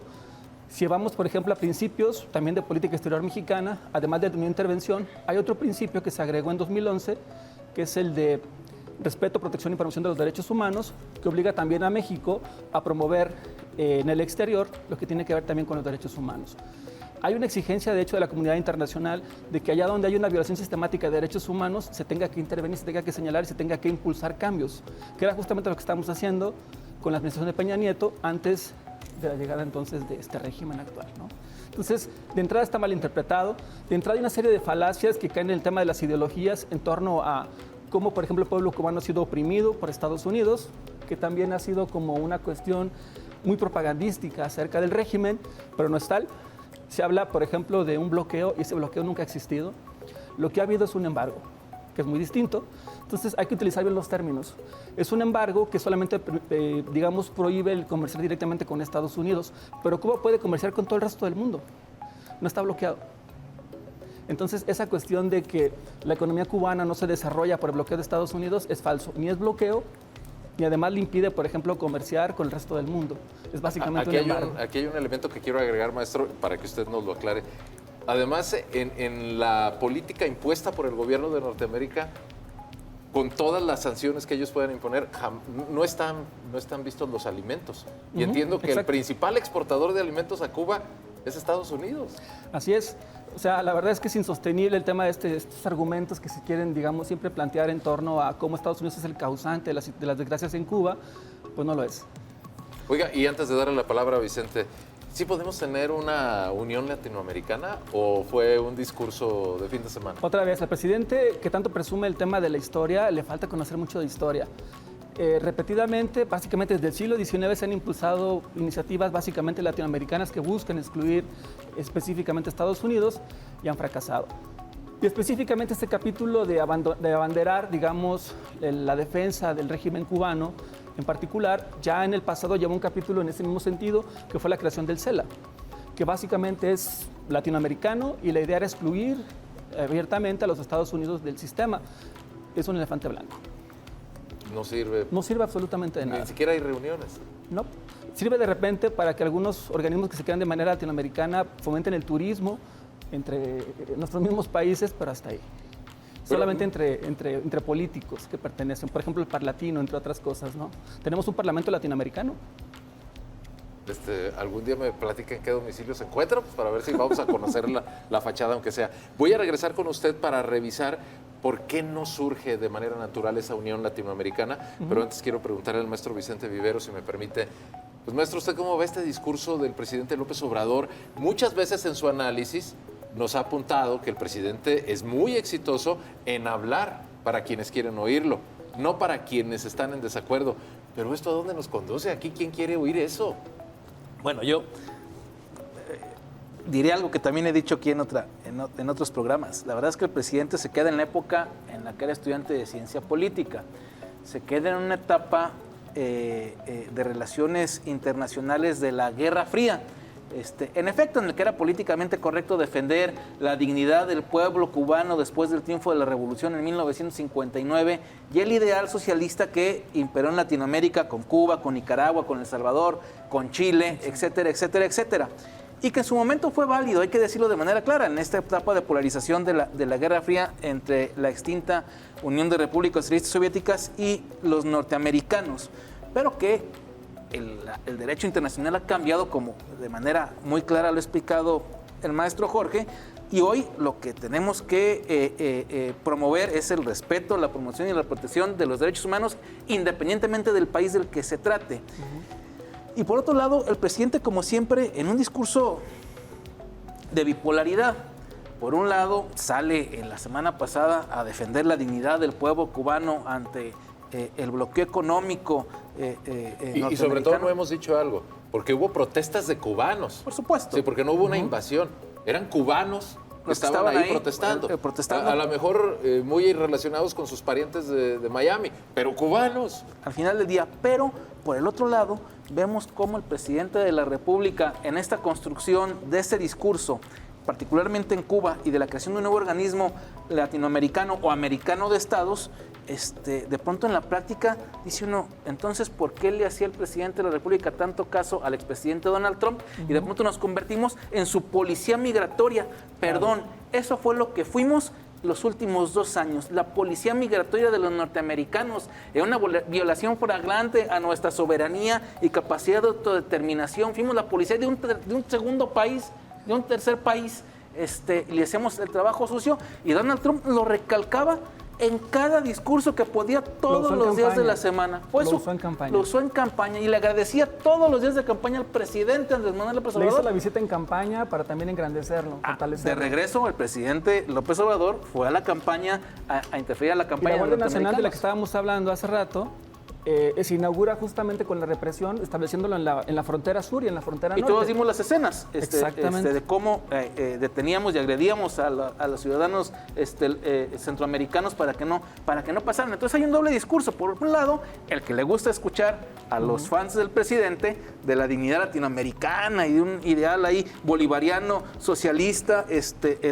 si vamos, por ejemplo, a principios también de política exterior mexicana, además de no intervención, hay otro principio que se agregó en 2011, que es el de respeto, protección y promoción de los derechos humanos, que obliga también a México a promover en el exterior lo que tiene que ver también con los derechos humanos. Hay una exigencia, de hecho, de la comunidad internacional de que allá donde hay una violación sistemática de derechos humanos se tenga que intervenir, se tenga que señalar y se tenga que impulsar cambios, que era justamente lo que estamos haciendo con la administración de Peña Nieto antes de la llegada entonces de este régimen actual, ¿no? Entonces, de entrada está mal interpretado, de entrada hay una serie de falacias que caen en el tema de las ideologías en torno a cómo, por ejemplo, el pueblo cubano ha sido oprimido por Estados Unidos, que también ha sido como una cuestión muy propagandística acerca del régimen, pero no es tal. Se habla, por ejemplo, de un bloqueo y ese bloqueo nunca ha existido. Lo que ha habido es un embargo, que es muy distinto. Entonces hay que utilizar bien los términos. Es un embargo que solamente, digamos, prohíbe el comerciar directamente con Estados Unidos, pero Cuba puede comerciar con todo el resto del mundo. No está bloqueado. Entonces, esa cuestión de que la economía cubana no se desarrolla por el bloqueo de Estados Unidos es falso. Ni es bloqueo, ni además le impide, por ejemplo, comerciar con el resto del mundo. Es básicamente un embargo. Aquí hay un elemento que quiero agregar, maestro, para que usted nos lo aclare. Además, en la política impuesta por el gobierno de Norteamérica, con todas las sanciones que ellos puedan imponer, no están vistos los alimentos. Y entiendo que el principal exportador de alimentos a Cuba es Estados Unidos. Así es. O sea, la verdad es que es insostenible el tema de estos argumentos que se quieren, digamos, siempre plantear en torno a cómo Estados Unidos es el causante de las desgracias en Cuba, pues no lo es. Oiga, y antes de darle la palabra a Vicente, ¿sí podemos tener una unión latinoamericana o fue un discurso de fin de semana? Otra vez, al presidente que tanto presume el tema de la historia, le falta conocer mucho de historia. Repetidamente, básicamente desde el siglo XIX se han impulsado iniciativas básicamente latinoamericanas que buscan excluir específicamente a Estados Unidos y han fracasado. Y específicamente este capítulo de abanderar, digamos, la defensa del régimen cubano en particular, ya en el pasado lleva un capítulo en ese mismo sentido, que fue la creación del CELA, que básicamente es latinoamericano y la idea era excluir abiertamente a los Estados Unidos del sistema. Es un elefante blanco. No sirve. No sirve absolutamente de nada. Ni siquiera hay reuniones. No. Sirve de repente para que algunos organismos que se crean de manera latinoamericana fomenten el turismo entre nuestros mismos países, pero hasta ahí. Solamente entre políticos que pertenecen, por ejemplo, el Parlatino, entre otras cosas, ¿no? Tenemos un parlamento latinoamericano. Algún día me platiquen qué domicilio se encuentra, pues para ver si vamos a conocer la fachada, aunque sea. Voy a regresar con usted para revisar, ¿por qué no surge de manera natural esa unión latinoamericana? Pero antes quiero preguntarle al maestro Vicente Vivero, si me permite. Pues maestro, ¿usted cómo ve este discurso del presidente López Obrador? Muchas veces en su análisis nos ha apuntado que el presidente es muy exitoso en hablar para quienes quieren oírlo, no para quienes están en desacuerdo. Pero ¿esto a dónde nos conduce? ¿Aquí quién quiere oír eso? Bueno, yo diré algo que también he dicho aquí en otros programas. La verdad es que el presidente se queda en la época en la que era estudiante de ciencia política. Se queda en una etapa de relaciones internacionales de la Guerra Fría. En efecto, en el que era políticamente correcto defender la dignidad del pueblo cubano después del triunfo de la revolución en 1959 y el ideal socialista que imperó en Latinoamérica con Cuba, con Nicaragua, con El Salvador, con Chile, etcétera, etcétera, etcétera. Y que en su momento fue válido, hay que decirlo de manera clara, en esta etapa de polarización de la Guerra Fría entre la extinta Unión de Repúblicas Socialistas Soviéticas y los norteamericanos, pero que el derecho internacional ha cambiado, como de manera muy clara lo ha explicado el maestro Jorge, y hoy lo que tenemos que promover es el respeto, la promoción y la protección de los derechos humanos, independientemente del país del que se trate. Y por otro lado, el presidente, como siempre, en un discurso de bipolaridad. Por un lado, sale en la semana pasada a defender la dignidad del pueblo cubano ante el bloqueo económico y sobre todo no hemos dicho algo, porque hubo protestas de cubanos. Por supuesto. Sí, porque no hubo una invasión. Eran cubanos que estaban ahí protestando. A lo mejor muy relacionados con sus parientes de Miami, pero cubanos. Al final del día. Pero, por el otro lado, vemos cómo el presidente de la República, en esta construcción de ese discurso, particularmente en Cuba, y de la creación de un nuevo organismo latinoamericano o americano de estados, de pronto en la práctica dice uno, entonces, ¿por qué le hacía el presidente de la República tanto caso al expresidente Donald Trump? Y de pronto nos convertimos en su policía migratoria. Perdón, eso fue lo que fuimos los últimos 2 años, la policía migratoria de los norteamericanos, en una violación flagrante a nuestra soberanía y capacidad de autodeterminación. Fuimos la policía de un segundo país, de un tercer país, y le hacemos el trabajo sucio, y Donald Trump lo recalcaba en cada discurso que podía todos los días de la semana. Lo usó en campaña. Lo usó en campaña y le agradecía todos los días de campaña al presidente Andrés Manuel López Obrador. Le hizo la visita en campaña para también engrandecerlo, fortalecerlo. De regreso, el presidente López Obrador fue a la campaña, a interferir a la campaña. Y la Guardia Nacional de la que estábamos hablando hace rato, se inaugura justamente con la represión, estableciéndolo en la frontera sur y en la frontera norte. Y todos vimos las escenas Exactamente. de cómo deteníamos y agredíamos a los ciudadanos centroamericanos para que no pasaran. Entonces hay un doble discurso. Por un lado, el que le gusta escuchar a los fans del presidente de la dignidad latinoamericana y de un ideal ahí bolivariano, socialista,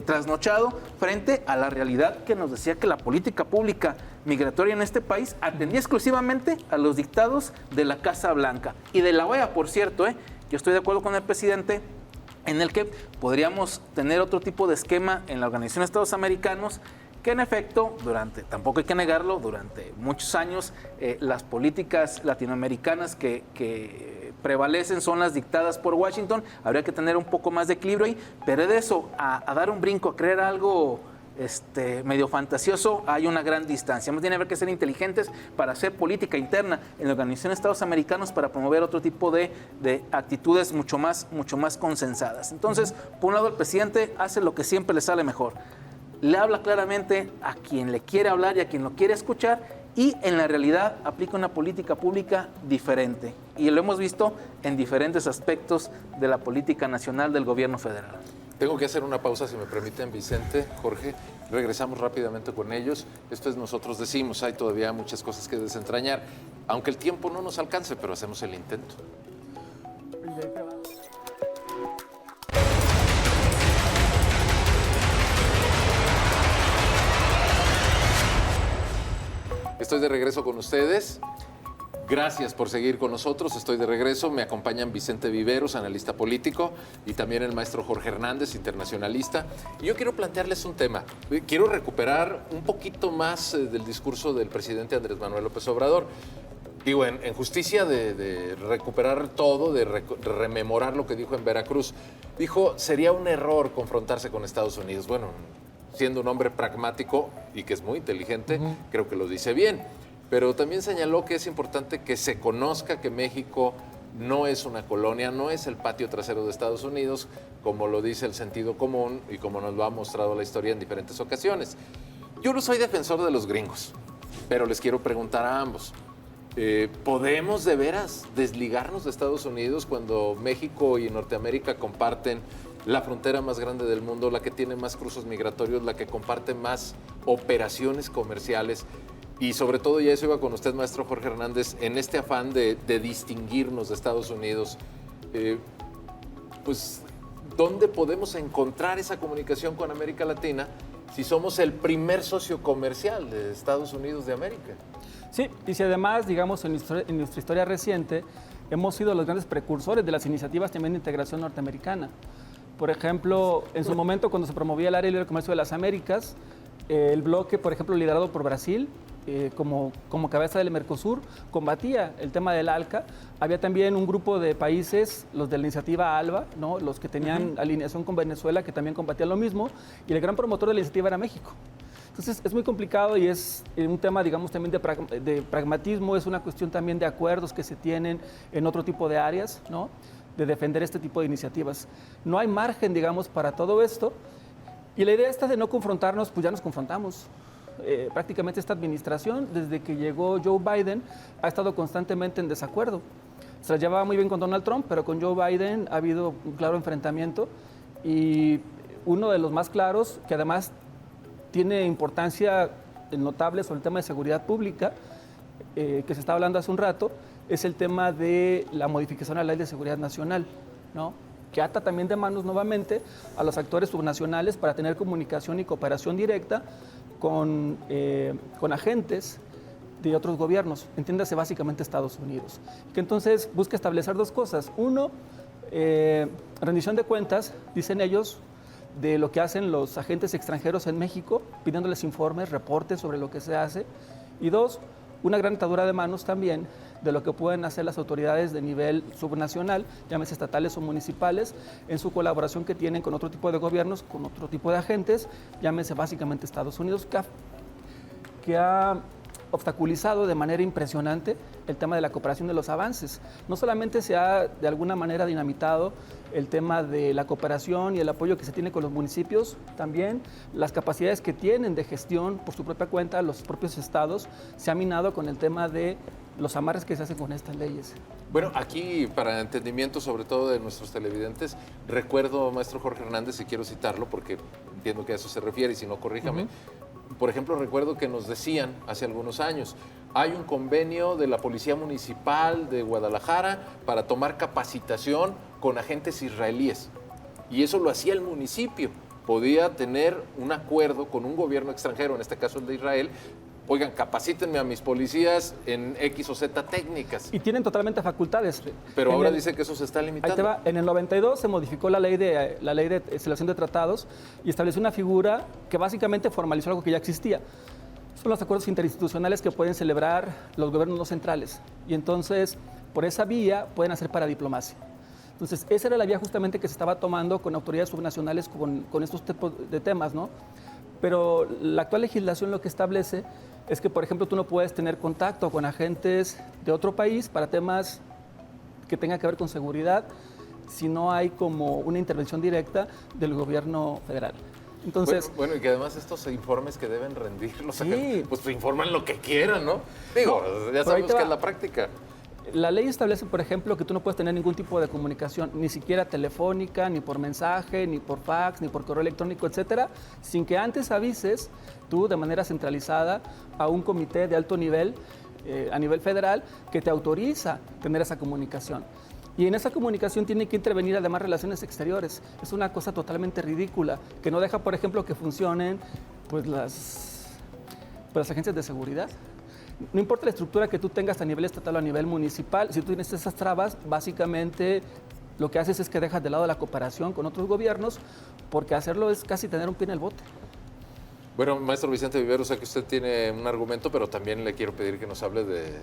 trasnochado, frente a la realidad que nos decía que la política pública migratoria en este país atendía exclusivamente a los dictados de la Casa Blanca y de la OEA, por cierto. Yo estoy de acuerdo con el presidente en el que podríamos tener otro tipo de esquema en la Organización de Estados Americanos, que en efecto, tampoco hay que negarlo, durante muchos años las políticas latinoamericanas que prevalecen son las dictadas por Washington. Habría que tener un poco más de equilibrio ahí, pero de eso a dar un brinco, a creer algo medio fantasioso, hay una gran distancia. Más tiene que haber que ser inteligentes para hacer política interna en la Organización de Estados Americanos para promover otro tipo de actitudes mucho más consensadas. Entonces, por un lado, el presidente hace lo que siempre le sale mejor. Le habla claramente a quien le quiere hablar y a quien lo quiere escuchar, y en la realidad aplica una política pública diferente. Y lo hemos visto en diferentes aspectos de la política nacional del gobierno federal. Tengo que hacer una pausa, si me permiten, Vicente, Jorge. Regresamos rápidamente con ellos. Esto es Nosotros Decimos. Hay todavía muchas cosas que desentrañar. Aunque el tiempo no nos alcance, pero hacemos el intento. Estoy de regreso con ustedes. Gracias por seguir con nosotros. Estoy de regreso. Me acompañan Vicente Viveros, analista político, y también el maestro Jorge Hernández, internacionalista. Y yo quiero plantearles un tema. Quiero recuperar un poquito más del discurso del presidente Andrés Manuel López Obrador. Digo, en justicia de recuperar todo, de rememorar lo que dijo en Veracruz. Dijo, sería un error confrontarse con Estados Unidos. Bueno, siendo un hombre pragmático y que es muy inteligente, creo que lo dice bien. Pero también señaló que es importante que se conozca que México no es una colonia, no es el patio trasero de Estados Unidos, como lo dice el sentido común y como nos lo ha mostrado la historia en diferentes ocasiones. Yo no soy defensor de los gringos, pero les quiero preguntar a ambos. ¿Podemos de veras desligarnos de Estados Unidos cuando México y Norteamérica comparten la frontera más grande del mundo, la que tiene más cruces migratorios, la que comparte más operaciones comerciales? Y sobre todo, y eso iba con usted, maestro Jorge Hernández, en este afán de distinguirnos de Estados Unidos, pues, ¿dónde podemos encontrar esa comunicación con América Latina si somos el primer socio comercial de Estados Unidos de América? Sí, y si además, digamos, en nuestra historia reciente, hemos sido los grandes precursores de las iniciativas también de integración norteamericana. Por ejemplo, en su momento, cuando se promovía el Área de Libre Comercio de las Américas, el bloque, por ejemplo, liderado por Brasil, como cabeza del Mercosur, combatía el tema del ALCA. Había también un grupo de países, los de la iniciativa ALBA, ¿no? Los que tenían alineación con Venezuela, que también combatían lo mismo, y el gran promotor de la iniciativa era México. Entonces, es muy complicado y es un tema, digamos, también de pragmatismo, es una cuestión también de acuerdos que se tienen en otro tipo de áreas, ¿no? De defender este tipo de iniciativas. No hay margen, digamos, para todo esto. Y la idea esta de no confrontarnos, pues ya nos confrontamos. Prácticamente esta administración, desde que llegó Joe Biden, ha estado constantemente en desacuerdo. Se la llevaba muy bien con Donald Trump, pero con Joe Biden ha habido un claro enfrentamiento. Y uno de los más claros, que además tiene importancia notable sobre el tema de seguridad pública, que se estaba hablando hace un rato, es el tema de la modificación a la Ley de Seguridad Nacional, ¿no? Que ata también de manos nuevamente a los actores subnacionales para tener comunicación y cooperación directa con agentes de otros gobiernos, entiéndase básicamente Estados Unidos. Que entonces busca establecer dos cosas. Uno, rendición de cuentas, dicen ellos, de lo que hacen los agentes extranjeros en México, pidiéndoles informes, reportes sobre lo que se hace. Y dos, una gran atadura de manos también de lo que pueden hacer las autoridades de nivel subnacional, llámese estatales o municipales, en su colaboración que tienen con otro tipo de gobiernos, con otro tipo de agentes, llámese básicamente Estados Unidos, que ha obstaculizado de manera impresionante el tema de la cooperación de los avances. No solamente se ha de alguna manera dinamitado el tema de la cooperación y el apoyo que se tiene con los municipios, también las capacidades que tienen de gestión por su propia cuenta los propios estados se ha minado con el tema de los amarres que se hacen con estas leyes. Bueno, aquí para entendimiento sobre todo de nuestros televidentes, recuerdo, maestro Jorge Hernández, y quiero citarlo porque entiendo que a eso se refiere y si no, corríjame. Por ejemplo, recuerdo que nos decían hace algunos años, hay un convenio de la Policía Municipal de Guadalajara para tomar capacitación con agentes israelíes. Y eso lo hacía el municipio. Podía tener un acuerdo con un gobierno extranjero, en este caso el de Israel. Oigan, capacítenme a mis policías en X o Z técnicas. Y tienen totalmente facultades. Pero ahora dice que eso se está limitando. Ahí te va. En el 92 se modificó la ley de selección de tratados y estableció una figura que básicamente formalizó algo que ya existía. Son los acuerdos interinstitucionales que pueden celebrar los gobiernos no centrales. Y entonces, por esa vía, pueden hacer paradiplomacia. Entonces, esa era la vía justamente que se estaba tomando con autoridades subnacionales con estos tipos de temas, ¿no? Pero la actual legislación lo que establece es que, por ejemplo, tú no puedes tener contacto con agentes de otro país para temas que tengan que ver con seguridad si no hay como una intervención directa del gobierno federal. Entonces, bueno, y que además estos informes que deben rendir los sí, agentes, pues informan lo que quieran, ¿no? Digo, ya sabemos que es la práctica. La ley establece, por ejemplo, que tú no puedes tener ningún tipo de comunicación, ni siquiera telefónica, ni por mensaje, ni por fax, ni por correo electrónico, etcétera, sin que antes avises tú de manera centralizada a un comité de alto nivel, a nivel federal, que te autoriza tener esa comunicación. Y en esa comunicación tienen que intervenir además relaciones exteriores. Es una cosa totalmente ridícula, que no deja, por ejemplo, que funcionen pues las agencias de seguridad. No importa la estructura que tú tengas a nivel estatal o a nivel municipal, si tú tienes esas trabas, básicamente lo que haces es que dejas de lado la cooperación con otros gobiernos, porque hacerlo es casi tener un pie en el bote. Bueno, maestro Vicente Vivero, sé que usted tiene un argumento, pero también le quiero pedir que nos hable de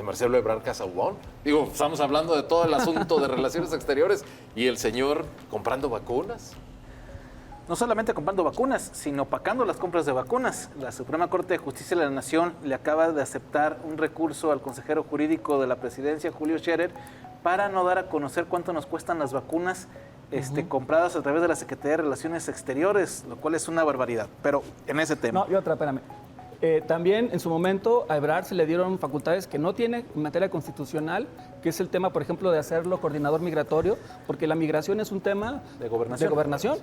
Marcelo Ebrard Casaubon. Digo, estamos hablando de todo el asunto de relaciones exteriores y el señor comprando vacunas. no solamente comprando vacunas, sino opacando las compras de vacunas. La Suprema Corte de Justicia de la Nación le acaba de aceptar un recurso al consejero jurídico de la presidencia, Julio Scherer, para no dar a conocer cuánto nos cuestan las vacunas compradas a través de la Secretaría de Relaciones Exteriores, lo cual es una barbaridad. Pero en ese tema. No, y otra, espérame. También en su momento a Ebrard se le dieron facultades que no tiene en materia constitucional, que es el tema, por ejemplo, de hacerlo coordinador migratorio, porque la migración es un tema De gobernación.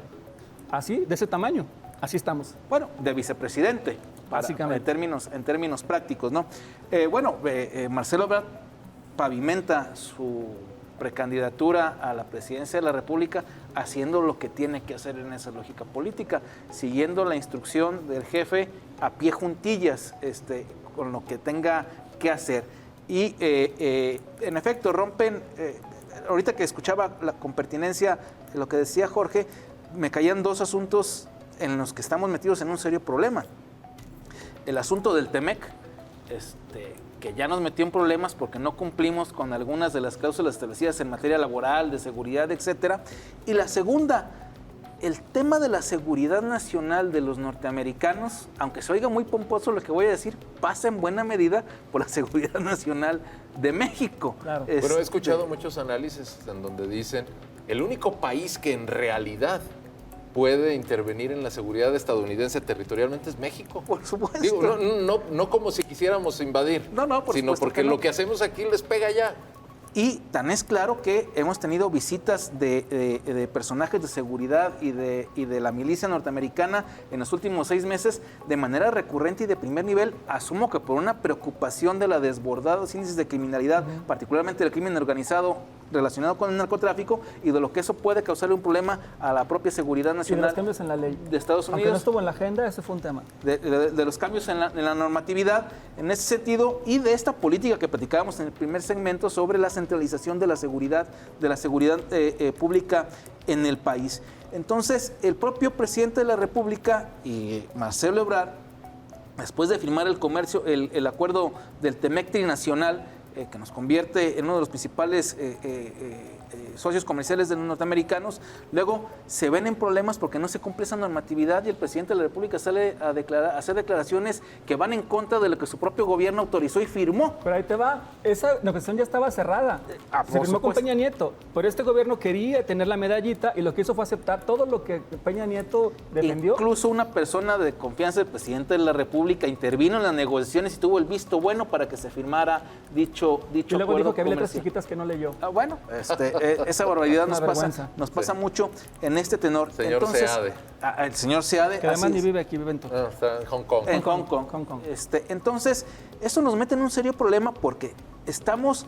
Así, de ese tamaño. Así estamos. Bueno, de vicepresidente, Básicamente. en términos prácticos, ¿no? Marcelo Ebrard pavimenta su precandidatura a la presidencia de la República haciendo lo que tiene que hacer en esa lógica política, siguiendo la instrucción del jefe a pie juntillas, con lo que tenga que hacer. Y en efecto rompen, ahorita que escuchaba con pertinencia lo que decía Jorge, me caían dos asuntos en los que estamos metidos en un serio problema. El asunto del TEMEC, que ya nos metió en problemas porque no cumplimos con algunas de las cláusulas establecidas en materia laboral, de seguridad, etcétera. Y la segunda, el tema de la seguridad nacional de los norteamericanos, aunque se oiga muy pomposo lo que voy a decir, pasa en buena medida por la seguridad nacional de México. Claro. Bueno, he escuchado muchos análisis en donde dicen el único país que en realidad puede intervenir en la seguridad estadounidense territorialmente es México. Por supuesto. Digo, no como si quisiéramos invadir, por sino supuesto porque que no. lo que hacemos aquí les pega allá. Y tan es claro que hemos tenido visitas de personajes de seguridad y de la milicia norteamericana en los últimos 6 meses de manera recurrente y de primer nivel. Asumo que por una preocupación de la desbordados índices de criminalidad, particularmente del crimen organizado relacionado con el narcotráfico y de lo que eso puede causarle un problema a la propia seguridad Y de nacional los cambios en la ley. de Estados Aunque no Unidos. estuvo en la agenda, ese fue un tema. De los cambios en la normatividad en ese sentido y de esta política que platicábamos en el primer segmento sobre la centralización de la seguridad pública en el país. Entonces, el propio presidente de la República y Marcelo Ebrard, después de firmar el acuerdo del TEMEC trinacional, que nos convierte en uno de los principales socios comerciales de los norteamericanos, luego se ven en problemas porque no se cumple esa normatividad y el presidente de la República sale a hacer declaraciones que van en contra de lo que su propio gobierno autorizó y firmó. Pero ahí te va, esa negociación ya estaba cerrada. Se firmó con Peña Nieto, pero este gobierno quería tener la medallita y lo que hizo fue aceptar todo lo que Peña Nieto defendió. Incluso una persona de confianza del presidente de la República intervino en las negociaciones y tuvo el visto bueno para que se firmara dicho Y luego acuerdo dijo que había letras comercial. chiquitas que no leyó. Bueno, esa barbaridad Una nos pasa mucho en este tenor. Señor Entonces, Seade. El señor Seade. Que además así ni es. vive aquí, vive en Tokio. Está en Hong Kong. En Hong Kong. Hong Kong. Entonces, eso nos mete en un serio problema porque estamos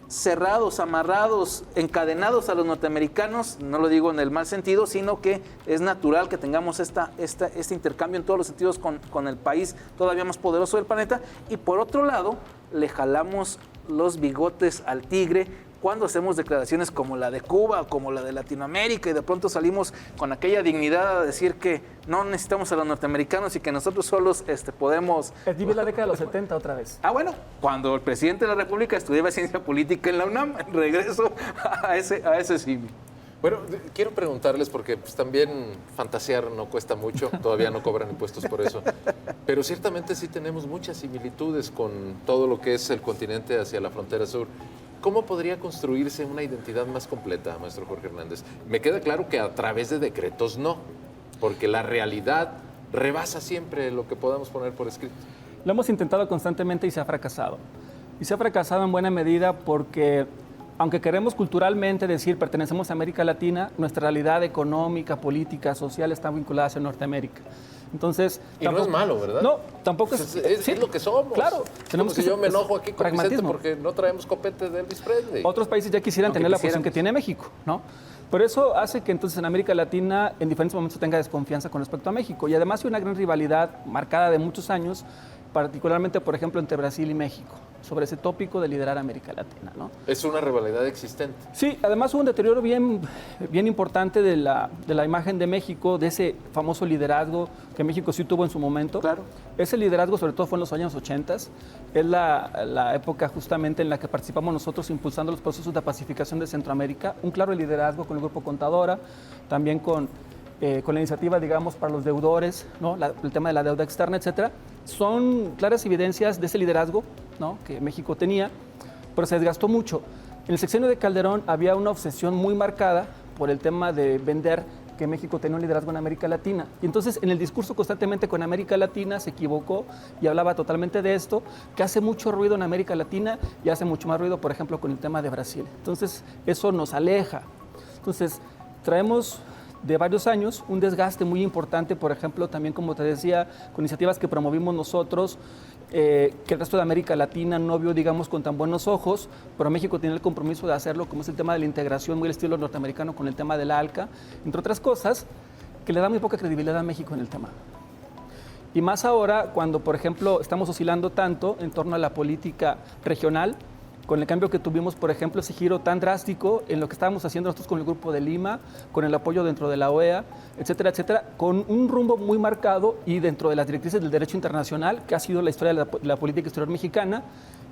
cerrados, amarrados, encadenados a los norteamericanos, no lo digo en el mal sentido, sino que es natural que tengamos este intercambio en todos los sentidos con el país todavía más poderoso del planeta. Y por otro lado, le jalamos los bigotes al tigre cuando hacemos declaraciones como la de Cuba, como la de Latinoamérica, y de pronto salimos con aquella dignidad a decir que no necesitamos a los norteamericanos y que nosotros solos podemos... Vive la década de los 70 otra vez. Bueno, cuando el presidente de la República estudiaba ciencia política en la UNAM, regreso a ese símil. Bueno, quiero preguntarles, porque pues, también fantasear no cuesta mucho, todavía no cobran impuestos por eso, pero ciertamente sí tenemos muchas similitudes con todo lo que es el continente hacia la frontera sur. ¿Cómo podría construirse una identidad más completa, maestro Jorge Hernández? Me queda claro que a través de decretos no, porque la realidad rebasa siempre lo que podamos poner por escrito. Lo hemos intentado constantemente y se ha fracasado. Y se ha fracasado en buena medida porque, aunque queremos culturalmente decir pertenecemos a América Latina, nuestra realidad económica, política, social está vinculada hacia Norteamérica. Entonces, y no es malo, ¿verdad? No, tampoco es... Es lo que somos. Claro. Tenemos que yo me enojo aquí con Vicente pragmatismo. porque no traemos copete de Elvis Presley. Otros países ya quisieran tener la posición que tiene México, ¿no? Pero eso hace que entonces en América Latina en diferentes momentos tenga desconfianza con respecto a México. Y además hay una gran rivalidad marcada de muchos años, particularmente, por ejemplo, entre Brasil y México, sobre ese tópico de liderar América Latina, ¿no? Es una rivalidad existente. Sí, además hubo un deterioro bien importante de la imagen de México, de ese famoso liderazgo que México sí tuvo en su momento. Claro. Ese liderazgo sobre todo fue en los años 80, es la época justamente en la que participamos nosotros impulsando los procesos de pacificación de Centroamérica, un claro liderazgo con el Grupo Contadora, también con con la iniciativa, digamos, para los deudores, ¿no? El tema de la deuda externa, etcétera, son claras evidencias de ese liderazgo, ¿no? Que México tenía, pero se desgastó mucho. En el sexenio de Calderón había una obsesión muy marcada por el tema de vender que México tenía un liderazgo en América Latina. Y entonces en el discurso constantemente con América Latina se equivocó y hablaba totalmente de esto, que hace mucho ruido en América Latina y hace mucho más ruido, por ejemplo, con el tema de Brasil. Entonces eso nos aleja. Entonces traemos de varios años un desgaste muy importante, por ejemplo, también como te decía, con iniciativas que promovimos nosotros, que el resto de América Latina no vio, digamos, con tan buenos ojos, pero México tiene el compromiso de hacerlo, como es el tema de la integración, muy al estilo norteamericano con el tema del ALCA, entre otras cosas, que le da muy poca credibilidad a México en el tema. Y más ahora, cuando, por ejemplo, estamos oscilando tanto en torno a la política regional, con el cambio que tuvimos, por ejemplo, ese giro tan drástico en lo que estábamos haciendo nosotros con el Grupo de Lima, con el apoyo dentro de la OEA, etcétera, etcétera, con un rumbo muy marcado y dentro de las directrices del derecho internacional, que ha sido la historia de la política exterior mexicana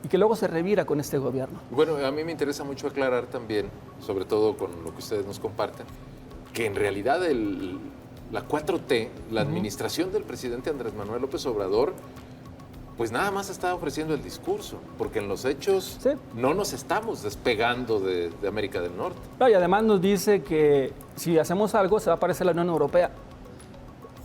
y que luego se revira con este gobierno. Bueno, a mí me interesa mucho aclarar también, sobre todo con lo que ustedes nos comparten, que en realidad la 4T, la administración del presidente Andrés Manuel López Obrador, pues nada más está ofreciendo el discurso, porque en los hechos sí, no nos estamos despegando de América del Norte. No, y además nos dice que si hacemos algo se va a parecer a la Unión Europea.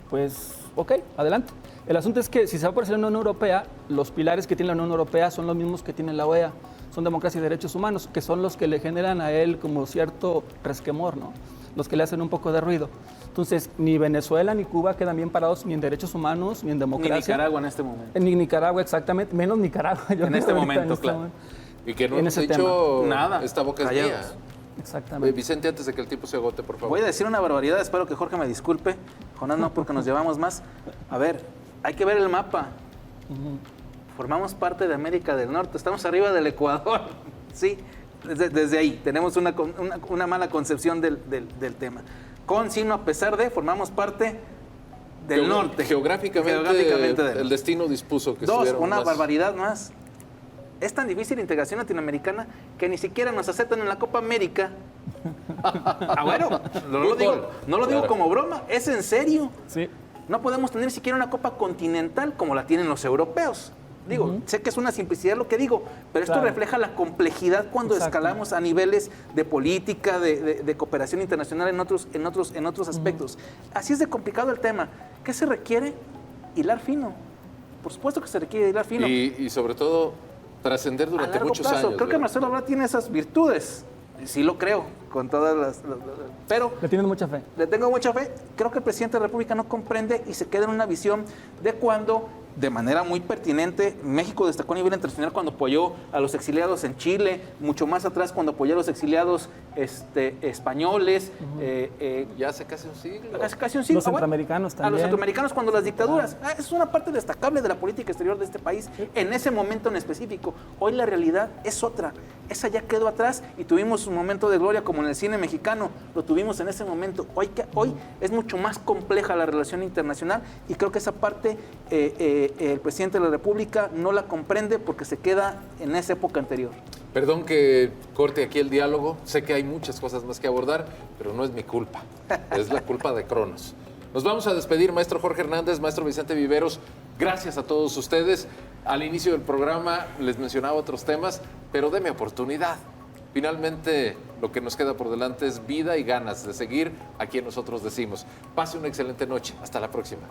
Pues, ok, adelante. El asunto es que si se va a parecer a la Unión Europea, los pilares que tiene la Unión Europea son los mismos que tiene la OEA. Son democracia y derechos humanos, que son los que le generan a él como cierto resquemor, ¿no? Los que le hacen un poco de ruido. Entonces, ni Venezuela ni Cuba quedan bien parados ni en derechos humanos, ni en democracia. Ni Nicaragua en este momento. Ni Nicaragua, exactamente. Menos Nicaragua. Yo En este momento, claro. Y que no En hemos ese dicho tema. Nada. Esta boca es Callados. mía. Exactamente. Vicente, antes de que el tiempo se agote, por favor. Voy a decir una barbaridad, espero que Jorge me disculpe. Jonás no, porque nos llevamos más. A ver, hay que ver el mapa. Formamos parte de América del Norte, estamos arriba del Ecuador. Sí, desde ahí tenemos una mala concepción del tema. Con signo, a pesar de, formamos parte del norte. Geográficamente el destino dispuso que Dos, estuviéramos una más. barbaridad más. Es tan difícil la integración latinoamericana que ni siquiera nos aceptan en la Copa América. Bueno, no lo digo como broma, es en serio. Sí. No podemos tener siquiera una Copa continental como la tienen los europeos. Digo, sé que es una simplicidad lo que digo, pero esto Claro. refleja la complejidad cuando Exacto. escalamos a niveles de política, de cooperación internacional en otros aspectos. Así es de complicado el tema. ¿Qué se requiere? Hilar fino. Por supuesto que se requiere hilar fino. Y sobre todo, trascender A durante largo muchos plazo. años. Creo que ¿verdad? Marcelo Ebrard tiene esas virtudes. Sí lo creo, con todas pero Le tienen mucha fe. le tengo mucha fe. Creo que el presidente de la República no comprende y se queda en una visión de cuando, de manera muy pertinente, México destacó a nivel internacional cuando apoyó a los exiliados en Chile, mucho más atrás cuando apoyó a los exiliados españoles. Ya hace casi un siglo. Casi un siglo. Los centroamericanos A también. los centroamericanos cuando las dictaduras. Es una parte destacable de la política exterior de este país en ese momento en específico. Hoy la realidad es otra. Esa ya quedó atrás y tuvimos un momento de gloria como en el cine mexicano. Lo tuvimos en ese momento. Hoy es mucho más compleja la relación internacional y creo que esa parte el presidente de la República no la comprende porque se queda en esa época anterior. Perdón que corte aquí el diálogo. Sé que hay muchas cosas más que abordar, pero no es mi culpa. Es la culpa de Cronos. Nos vamos a despedir, maestro Jorge Hernández, maestro Vicente Viveros. Gracias a todos ustedes. Al inicio del programa les mencionaba otros temas, pero deme oportunidad. Finalmente, lo que nos queda por delante es vida y ganas de seguir a quien nosotros decimos. Pase una excelente noche. Hasta la próxima.